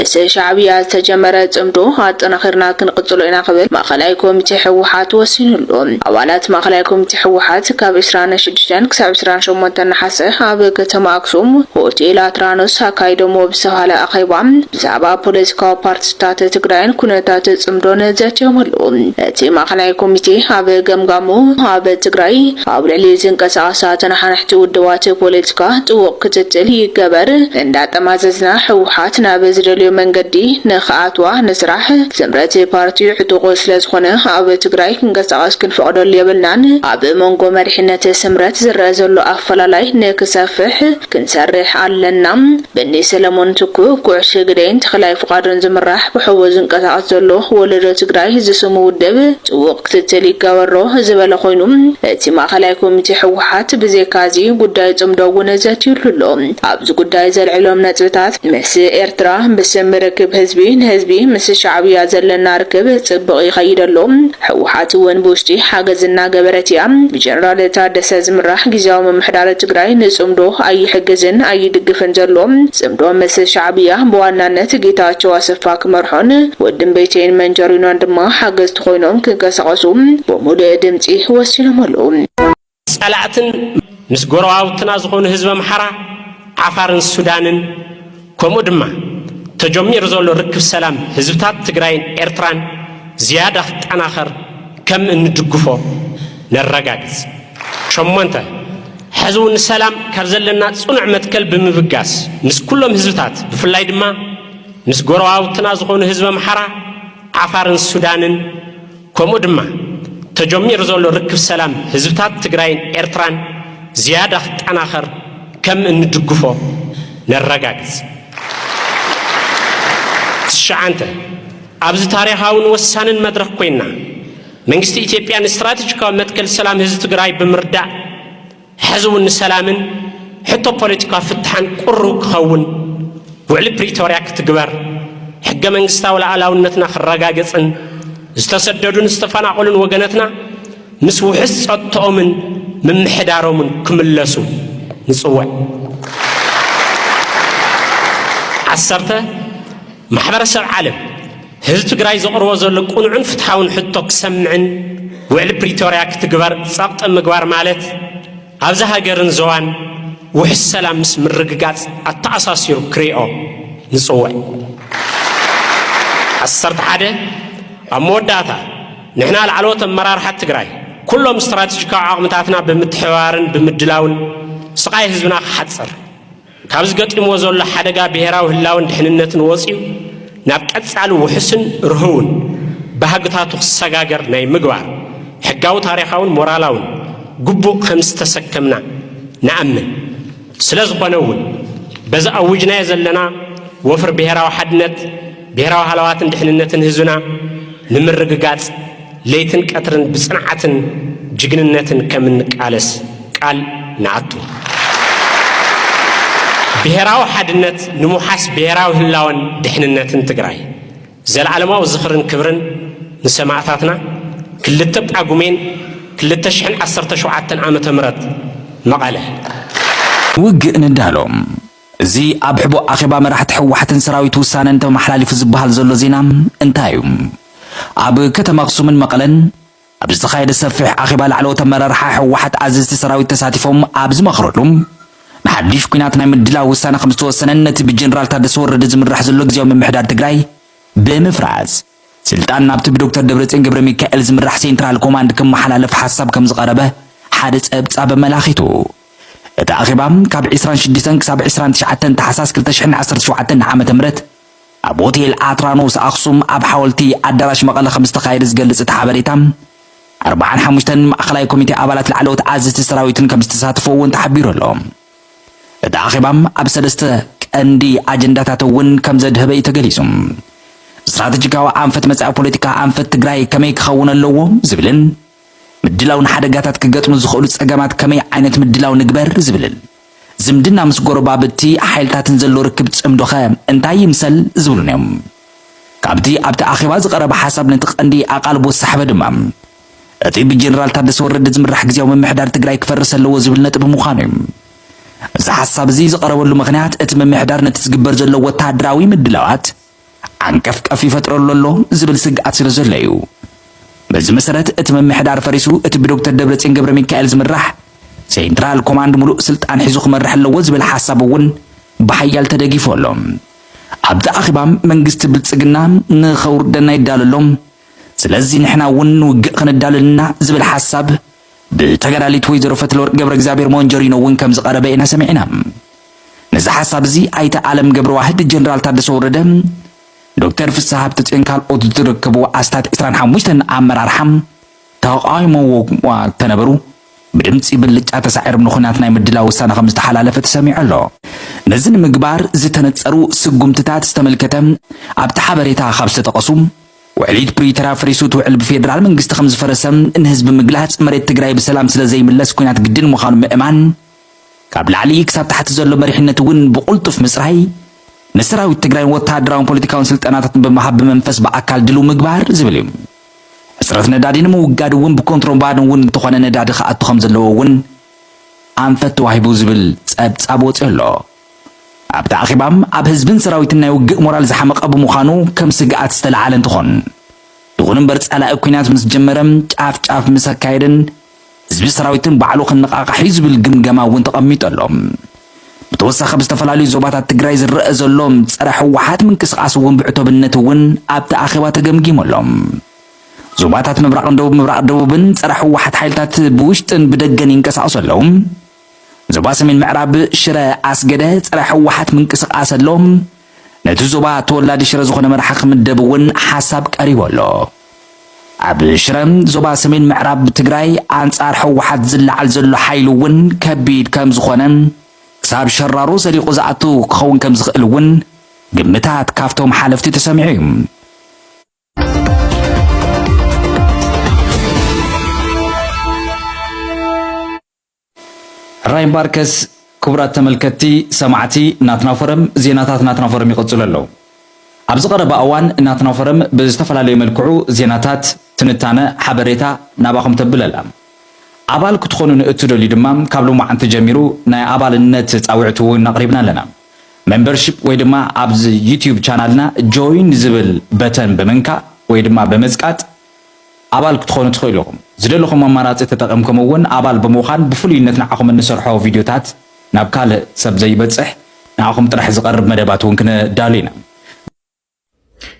شعبية تجمرة صمدو أطنخرنا كنقتلو إنا قبل ماخلاي كوميتي حوحات وسينلو أولات ماخلاي كوميتي حوحات كاب إسران شدجان كساب إسران شمونتن حسه أب كتما أكسوم هوتيل أترانوس هكايدو موبسهالة أخيبام بزعبا بوليسكا بارتستات تقرأين كونتات صمدون زاتيوملو تي ماخلاي كوميتي أب جمجامو أب تقرأي أب لليزن كساسات نحنحتي ودوات بوليسكا توق كتتل يقبر عندات ماززنا حوحات نابزرليو منقدي نخاتوا نسرح زمرت بارتي عطوق سلازخونه أب تقرأي كنقصاص كنفقدو ليبلنان أب مونغو مرحنة سمرت زرازلو أفلالاي نكسافح كنسرح علنا بني سلمون تكو كوعش قدين تخلاي فقادن زمراح بحوزن قصاص زلو ولدو تقرأي زسمو الدب وقت تلي قورو زبال خوينوم تي ما خلايكم تحوحات بزيكازي قداي تمدو نزات يلولو أبز قداي زلعلوم نتبتات مس إرترا بسمركب هزبي مس شعبية زلنا ركب تبقي خيدلو حوحات ونبوشتي حاجزنا قبرتيا بجنرال تادس زمراح جزاو من محدار تقرأي نسمدو أي حجزن أي دقفن زلو سمدو مس شعبية بوانا نتجيتاتشو أسفاك مرحون ودن بيتين من جارينو عندما حاجز تخوينهم كنقصاصوم ومولي دمتي وسيلملو سألعتن مسقروا وتنازقون هزب محرا عفارن السودانن كومودما تجمير زولو ركب سلام هزبتات تقرأين إرتران زيادة تناخر كم ندقفو نرقاقز شمونتا حزون السلام كرزلنا صنع متكل بمبقاس نس كلهم هزبتات بفلاي دما مسقروا وتنازقون هزب محرا عفارن السودانن كومودما تجمير زولو ركب سلام هزبتات تقرأين إرتران زيادة تناخر كم ندقفو نرقاقز شعنته أبز تاريخاون وسانن مدرك كوينا منجست إثيوبيا استراتيجيكا متكل سلام هزب تقرأي بمردع حزون سلامن حتى بوليتيكا فتحان قرو كهون وعلى بريتوريا كتقبر حق منجستا ولا علاونتنا خرقاقزن استسددون استفانعولن وقنتنا نسو حس أطؤمن من محدارهم كملسو نسوع عسرته محبر السبع عالم هزت قراي زقر وزلق ونعن فتحاون حطوك سمعن وعلى بريتوريا كتقبر ساقط مقبار مالت هذا قرن زوان وحس سلام اسم الرقاقات التأساسير كريئو نسوع عسرت عاده أموداتا نحنا العلوة مرار حتى قراي كلهم استراتيجيكا عقمتاتنا بمتحوارن بمدلاون سقاي هزبنا حتصر كابز قطم وزول حدقا بهراو هلاون دحننتن وصيو نابقت سالو وحسن رهون بهقتاتو السقاقر ناي مقبار حقاو تاريخاون مورالاون قبو خمس تسكمنا نأمن سلز قنون بزا أوجنا يزلنا وفر بهراو حدنت بهراو هلواتن دحننتن هزنا نمرققات ليتن كترن بصنعتن جقننتن كمن قالس قال نعتو بهراو حدنت نموحاس بهراو هلاون دحننتن تقراي زل علماء وزخرن كبرن نسمعتاتنا كل تبقى قومين كل تشحن 17 عامة مرت مقاله وق ندالهم زي أبحبو أخبا مرحت حوحتن سراويت وسان انت محلالي في زبها الزولو زينام انتايوم أب كتم أقسومن مقلن أبز تخايد السفح أخبا لعلو تمررحا حوحت عزيزتي سراويت تساتفهم أبز مخرلهم محديش كيناتنا مدلا وسانا 5 سنين نتي بالجنرال تادس ورد زمرح زلو جزيو من محدار تقراي بمفراز سلطان نابت بدكتور دبرتين قبر ميكائيل زمرح سينترال كوماند كم محلالف حساب كم زغربه حادث أبتصاب ملاخيتو تأخبام كاب 26 كساب 29 تحساس كلتشحن 17 عامة مرت أبوتي الأطرانوس أخصم أب حولتي أدراش مقالة 5 خاير زقلت تحبريتام 45 مأخلاي كوميتي أبالات العلوت عزيز سراويتن كم استساتفو وانت حبيرو لهم تأخبام أب سلسته كأندي أجنداتاتون كم زد هبئي تقليسهم استراتيجيكا وأنفت مسألة بوليتيكا أنفت تقراي كمي كخون اللوم زبلن مدلاون حدقاتات كقطم زخولت أقامات كمي عينت مدلاون نقبر زبلن زمدنا مسقورو بابتي حيلتات نزلو ركبت امدوخا انتاي يمسل زبلنهم كابتي أبتا أخيواز قرب حساب نتق اندي أقالبو السحبة دمام اتي بجنرال تادس ورد زمرح جزيو من محدار تقراي كفرس اللو زبلنت بمخانم زحساب زي زقربو اللو مغنيات اتم محدار نتسقبر زلو وتادراوي مدلاوات ዓንቀፍቀፍ ይፈጥረሉ ኣሎ ዝብል ስግኣት ስለ ዘሎ እዩ። በዚ መሰረት እቲ መምሕዳር ፈሪሱ እቲ ብዶክተር ደብረጽዮን ገብረ ሚካኤል ዝምራሕ ሴንትራል ኮማንድ ሙሉእ ስልጣን ሒዙ ክመርሕ ኣለዎ ዝብል ሓሳብ እውን ብሓያል ተደጊፉ ኣሎ። ኣብቲ ኣኼባ መንግስቲ ብልጽግና ንኸውርደና ይዳለሎም፣ ስለዚ ንሕና እውን ንውግእ ክንዳለልና ዝብል ሓሳብ ብተጋዳሊት ወይዘሮ ፈትለወርቅ ገብረ እግዚአብሔር ሞንጆሪኖ እውን ከም ዝቐረበ ኢና ሰሚዕና። ነዚ ሓሳብ እዚ ኣይተ ዓለም ገብረ ዋህድ፣ ጀነራል ታደሰ ወረደ፣ ዶክተር ፍስሐ ሃብተጽዮን ካልኦት ዝርከቡ ኣስታት 25 ኣመራርሓ ተቃዊሞዎ ተነበሩ ብድምፂ ብልጫ ተሳዒሮም ንኹናት ናይ ምድላው ውሳነ ከም ዝተሓላለፈ ተሰሚዑ ኣሎ። ነዚ ንምግባር ዝተነፀሩ ስጉምትታት ዝተመልከተ ኣብቲ ሓበሬታ ካብ ዝተጠቐሱ ውዕሊት ፕሪቶርያ ፈሪሱ ትውዕል ብፌደራል መንግስቲ ከም ዝፈረሰ ንህዝቢ ምግላጽ መሬት ትግራይ ብሰላም ስለ ዘይምለስ ኩናት ግድን ምዃኑ ምእማን ካብ ላዕሊ ክሳብ ታሕቲ ዘሎ መሪሕነት እውን ብቁልጡፍ ምጽራይ ንሰራዊት ትግራይ ወተሃደራውን ፖለቲካውን ስልጣናትን ብምሃብ ብመንፈስ በኣካል ድሉ ምግባር ዝብል እዩ። ሕፅረት ነዳዲ ንምውጋድ እውን ብኮንትሮባንድ እውን እንተኾነ ነዳዲ ክኣቱ ከም ዘለዎ እውን ኣንፈት ተዋሂቡ ዝብል ጸብጻብ ወፂኡ ኣሎ። ኣብቲ ኣኼባም ኣብ ህዝብን ሰራዊትን ናይ ውግእ ሞራል ዝሓመቐ ብምዃኑ ከም ስግኣት ዝተለዓለ እንትኾን ይኹን እምበር ጸላኢ ኩናት ምስ ጀመረ ጫፍ ጫፍ ምስ ኣካየደን ህዝቢ ሰራዊትን ባዕሉ ክንነቃቃሒ ዝብል ግምገማ እውን ተቐሚጡ ኣሎ። ብተወሳኺ ብዝተፈላለዩ ዞባታት ትግራይ ዝረአ ዘሎ ፀረ ሕወሓት ምንቅስቓስ እውን ብዕቶብነት እውን ኣብቲ ኣኼባ ተገምጊሙ ኣሎ። ዞባታት ምብራቕን ደቡብን ፀረ ሕወሓት ሓይልታት ብውሽጥን ብደገን ይንቀሳቐሱ ኣለዉ። ዞባ ሰሜን ምዕራብ ሽረ ኣስገደ ፀረ ሕወሓት ምንቅስቓስ ኣሎ። ነቲ ዞባ ተወላዲ ሽረ ዝኾነ መራሒ ክምደብ እውን ሓሳብ ቀሪቡ ኣሎ። ኣብ ሽረ ዞባ ሰሜን ምዕራብ ትግራይ ኣንጻር ሕወሓት ዝለዓል ዘሎ ሓይሊ እውን ከቢድ ከም ዝኾነ ክሳብ ሸራሮ ሰሪቑ ዝኣቱ ክኸውን ከም ዝኽእል እውን ግምታት ካብቶም ሓለፍቲ ተሰሚዑ እዩ። ራይን ባርከስ ክቡራት ተመልከቲ ሰማዕቲ ናትናፈረም ዜናታት ናትናፈረም ይቕጽሉ ኣለዉ። ኣብዚ ቀረባ እዋን ናትናፈረም ብዝተፈላለዩ መልክዑ ዜናታት ትንታነ ሓበሬታ ናባኹም ተብል ኣላ። ኣባል ክትኾኑ ንእትደልዩ ድማ ካብ ሎማዓንቲ ጀሚሩ ናይ ኣባልነት ፃውዕቱ እውን ኣቕሪብና ኣለና። ሜምበርሺፕ ወይ ድማ ኣብዚ ዩቲዩብ ቻናልና ጆይን ዝብል በተን ብምንካእ ወይ ድማ በመዝቃጥ ኣባል ክትኾኑ ትኽእሉ ኢኹም። ዝደለኹም ኣማራፂ ተጠቒምኩም እውን ኣባል ብምዃን ብፍሉይነት ንዓኹም እንሰርሖ ቪድዮታት ናብ ካልእ ሰብ ዘይበፅሕ ንዓኹም ጥራሕ ዝቐርብ መደባት እውን ክንዳሉ ኢና።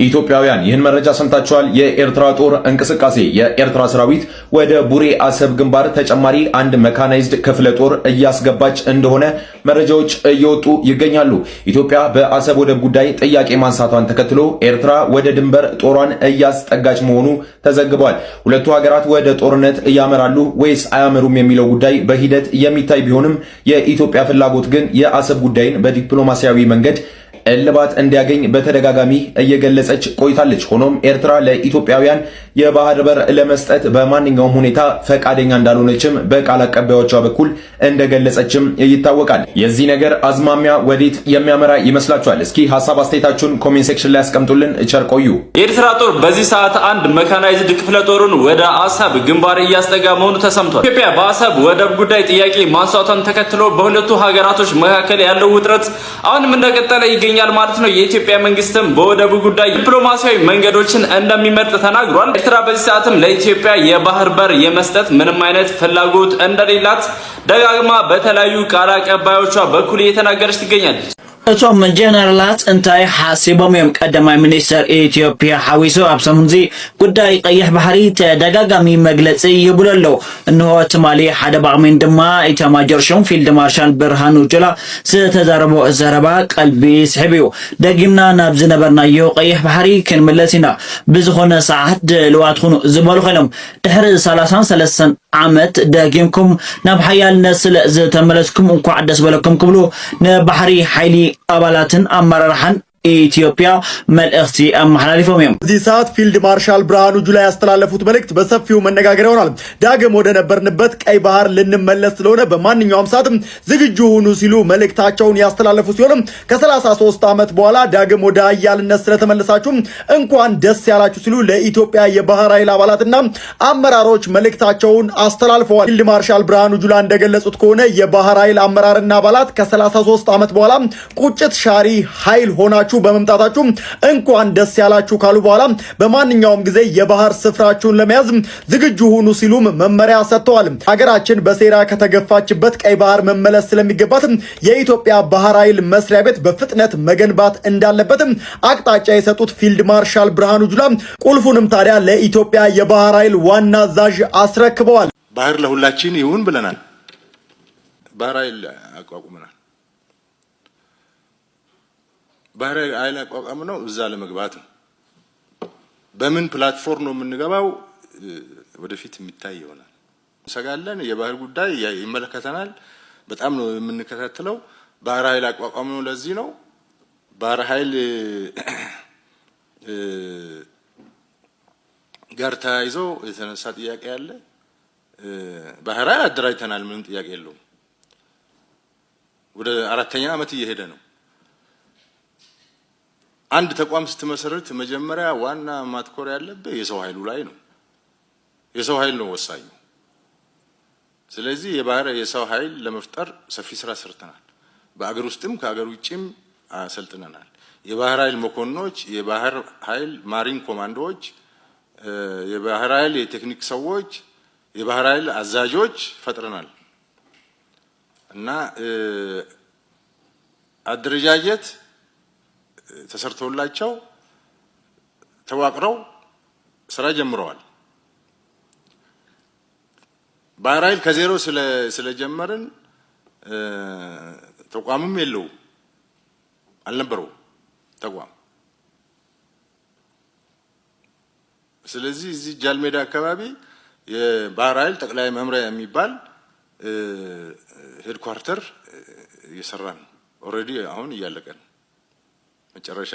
ኢትዮጵያውያን ይህን መረጃ ሰምታችኋል። የኤርትራ ጦር እንቅስቃሴ የኤርትራ ሰራዊት ወደ ቡሬ አሰብ ግንባር ተጨማሪ አንድ መካናይዝድ ክፍለ ጦር እያስገባች እንደሆነ መረጃዎች እየወጡ ይገኛሉ። ኢትዮጵያ በአሰብ ወደብ ጉዳይ ጥያቄ ማንሳቷን ተከትሎ ኤርትራ ወደ ድንበር ጦሯን እያስጠጋች መሆኑ ተዘግቧል። ሁለቱ ሀገራት ወደ ጦርነት እያመራሉ ወይስ አያመሩም የሚለው ጉዳይ በሂደት የሚታይ ቢሆንም የኢትዮጵያ ፍላጎት ግን የአሰብ ጉዳይን በዲፕሎማሲያዊ መንገድ እልባት እንዲያገኝ በተደጋጋሚ እየገለጸች ቆይታለች። ሆኖም ኤርትራ ለኢትዮጵያውያን የባህር በር ለመስጠት በማንኛውም ሁኔታ ፈቃደኛ እንዳልሆነችም በቃል አቀባዮቿ በኩል እንደገለጸችም ይታወቃል። የዚህ ነገር አዝማሚያ ወዴት የሚያመራ ይመስላችኋል? እስኪ ሐሳብ አስተያየታችሁን ኮሜንት ሴክሽን ላይ አስቀምጡልን። ቸር ቆዩ። የኤርትራ ጦር በዚህ ሰዓት አንድ መካናይዝድ ክፍለ ጦሩን ወደ አሰብ ግንባር እያስጠጋ መሆኑ ተሰምቷል። ኢትዮጵያ በአሰብ ወደብ ጉዳይ ጥያቄ ማንሳቷን ተከትሎ በሁለቱ ሀገራቶች መካከል ያለው ውጥረት አሁንም እንደቀጠለ ይገኛል ማለት ነው። የኢትዮጵያ መንግስትም በወደቡ ጉዳይ ዲፕሎማሲያዊ መንገዶችን እንደሚመርጥ ተናግሯል። ኤርትራ በዚህ ሰዓትም ለኢትዮጵያ የባህር በር የመስጠት ምንም አይነት ፍላጎት እንደሌላት ደጋግማ በተለያዩ ቃል አቀባዮቿ በኩል እየተናገረች ትገኛለች። እቶም ጀነራላት እንታይ ሓሲቦም እዮም? ቀዳማይ ሚኒስትር ኢትዮጵያ ሓዊሱ ኣብ ሰሙን እዚ ጉዳይ ቀይሕ ባሕሪ ተደጋጋሚ መግለፂ ይብሉ ኣለዉ። እንሆ ትማሊ ሓደ ባቕሚን ድማ ኢታማጆር ሹም ፊልድ ማርሻል ብርሃኑ ጁላ ዝተዛረቦ ዘረባ ቀልቢ ስሕብ እዩ። ደጊምና ናብ ዝነበርናዮ ቀይሕ ባሕሪ ክንምለስ ኢና፣ ብዝኾነ ሰዓት ድልዋት ሁኑ ዝበሉ ኮይኖም ድሕሪ 33 ዓመት ደጊምኩም ናብ ሓያልነት ስለ ዝተመለስኩም እንኳዕ ደስ በለኩም ክብሉ ንባሕሪ ሓይሊ አባላትን አመራርሃን ኢትዮጵያ መልእክቲ አማህላሊፎም እዮም። በዚህ ሰዓት ፊልድ ማርሻል ብርሃኑ ጁላ ያስተላለፉት መልእክት በሰፊው መነጋገር ይሆናል። ዳግም ወደ ነበርንበት ቀይ ባህር ልንመለስ ስለሆነ በማንኛውም ሰዓት ዝግጁ ሁኑ ሲሉ መልእክታቸውን ያስተላለፉ ሲሆን ከ33 ዓመት በኋላ ዳግም ወደ ኃያልነት ስለተመለሳችሁ እንኳን ደስ ያላችሁ ሲሉ ለኢትዮጵያ የባህር ኃይል አባላትና አመራሮች መልእክታቸውን አስተላልፈዋል። ፊልድ ማርሻል ብርሃኑ ጁላ እንደገለጹት ከሆነ የባህር ኃይል አመራርና አባላት ከ33 ዓመት በኋላ ቁጭት ሻሪ ኃይል ሆናችሁ አክብራችሁ በመምጣታችሁ እንኳን ደስ ያላችሁ ካሉ በኋላ በማንኛውም ጊዜ የባህር ስፍራችሁን ለመያዝ ዝግጁ ሁኑ ሲሉም መመሪያ ሰጥተዋል። ሀገራችን በሴራ ከተገፋችበት ቀይ ባህር መመለስ ስለሚገባት የኢትዮጵያ ባህር ኃይል መስሪያ ቤት በፍጥነት መገንባት እንዳለበት አቅጣጫ የሰጡት ፊልድ ማርሻል ብርሃኑ ጁላ ቁልፉንም ታዲያ ለኢትዮጵያ የባህር ኃይል ዋና አዛዥ አስረክበዋል። ባህር ለሁላችን ይሁን ብለናል። ባህር ኃይል አቋቁመናል። ባህር ኃይል አቋቁመነው እዛ ለመግባት ነው። በምን ፕላትፎርም ነው የምንገባው ወደፊት የሚታይ ይሆናል። እንሰጋለን። የባህር ጉዳይ ይመለከተናል። በጣም ነው የምንከታተለው። ባህር ኃይል አቋቋምነው ለዚህ ነው። ባህር ኃይል ጋር ተያይዞ የተነሳ ጥያቄ አለ። ባህር ኃይል አደራጅተናል፣ ምንም ጥያቄ የለውም። ወደ 4ኛ ዓመት እየሄደ ነው። አንድ ተቋም ስትመሰርት መጀመሪያ ዋና ማትኮር ያለበት የሰው ኃይሉ ላይ ነው። የሰው ኃይል ነው ወሳኙ። ስለዚህ የሰው ኃይል ለመፍጠር ሰፊ ስራ ሰርተናል። በአገር ውስጥም ከአገር ውጭም አሰልጥነናል። የባህር ኃይል መኮንኖች፣ የባህር ኃይል ማሪን ኮማንዶዎች፣ የባህር ኃይል የቴክኒክ ሰዎች፣ የባህር ኃይል አዛዦች ፈጥረናል እና አደረጃጀት ተሰርቶላቸው ተዋቅረው ስራ ጀምረዋል። ባህር ኃይል ከዜሮ ስለጀመርን ተቋምም የለው አልነበረው ተቋም። ስለዚህ እዚህ ጃልሜዳ አካባቢ የባህር ኃይል ጠቅላይ መምሪያ የሚባል ሄድኳርተር እየሰራን ኦልሬዲ አሁን እያለቀ ነው። መጨረሻ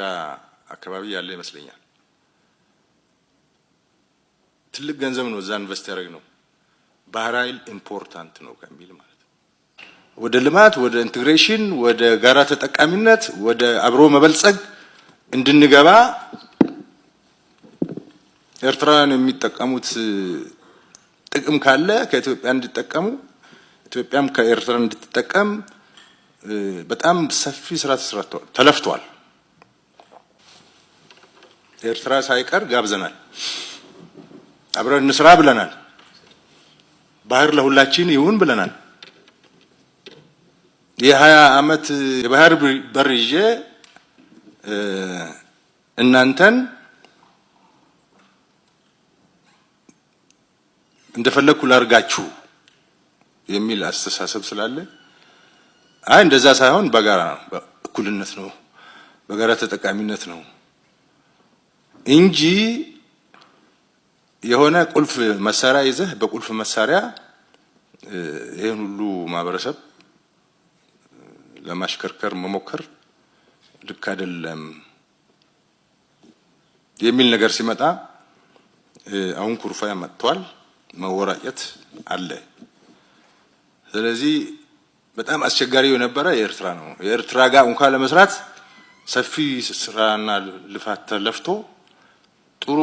አካባቢ ያለ ይመስለኛል። ትልቅ ገንዘብ ነው እዛ ኢንቨስት ያደረግነው። ባህር ኃይል ኢምፖርታንት ነው ከሚል ማለት ነው። ወደ ልማት፣ ወደ ኢንቴግሬሽን፣ ወደ ጋራ ተጠቃሚነት፣ ወደ አብሮ መበልጸግ እንድንገባ ኤርትራውያን የሚጠቀሙት ጥቅም ካለ ከኢትዮጵያ እንዲጠቀሙ፣ ኢትዮጵያም ከኤርትራ እንድትጠቀም በጣም ሰፊ ስራ ተለፍቷል። ኤርትራ ሳይቀር ጋብዘናል። አብረን እንስራ ብለናል። ባህር ለሁላችን ይሁን ብለናል። የ20 ዓመት የባህር በር ይዤ እናንተን እንደፈለኩ ላርጋችሁ የሚል አስተሳሰብ ስላለ አይ እንደዛ ሳይሆን በጋራ እኩልነት ነው፣ በጋራ ተጠቃሚነት ነው እንጂ የሆነ ቁልፍ መሳሪያ ይዘህ በቁልፍ መሳሪያ ይሄን ሁሉ ማህበረሰብ ለማሽከርከር መሞከር ልክ አይደለም የሚል ነገር ሲመጣ አሁን ኩርፋያ መጥቷል። መወራጨት አለ። ስለዚህ በጣም አስቸጋሪው የነበረ የኤርትራ ነው። የኤርትራ ጋር እንኳን ለመስራት ሰፊ ስራና ልፋት ተለፍቶ ጥሩ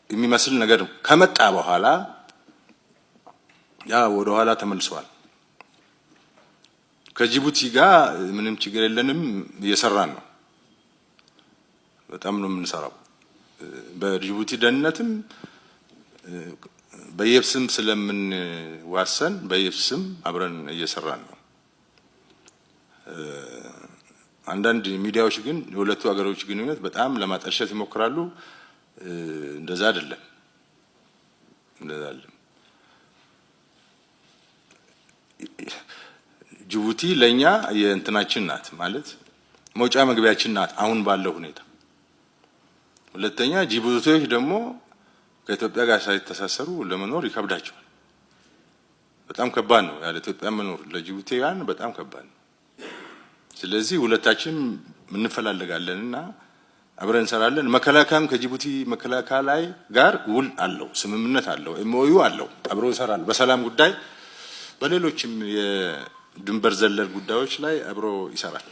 የሚመስል ነገር ከመጣ በኋላ ያ ወደ ኋላ ተመልሷል። ከጅቡቲ ጋር ምንም ችግር የለንም፣ እየሰራን ነው። በጣም ነው የምንሰራው። በጅቡቲ ደህንነትም በየብስም ስለምንዋሰን በየብስም አብረን እየሰራን ነው። አንዳንድ ሚዲያዎች ግን የሁለቱ ሀገሮች ግንኙነት በጣም ለማጠልሸት ይሞክራሉ። እንደዛ አይደለም። ጅቡቲ ለኛ የእንትናችን ናት ማለት መውጫ መግቢያችን ናት አሁን ባለው ሁኔታ። ሁለተኛ ጅቡቲዎች ደግሞ ከኢትዮጵያ ጋር ሳይተሳሰሩ ለመኖር ይከብዳቸዋል። በጣም ከባድ ነው ያለ ኢትዮጵያ መኖር ለጅቡቲያን በጣም ከባድ ነው። ስለዚህ ሁለታችን እንፈላለጋለንና አብረን እንሰራለን። መከላከያም ከጅቡቲ መከላከያ ላይ ጋር ውል አለው፣ ስምምነት አለው፣ ኤምኦዩ አለው፣ አብሮ ይሰራል። በሰላም ጉዳይ በሌሎችም የድንበር ዘለል ጉዳዮች ላይ አብሮ ይሰራል።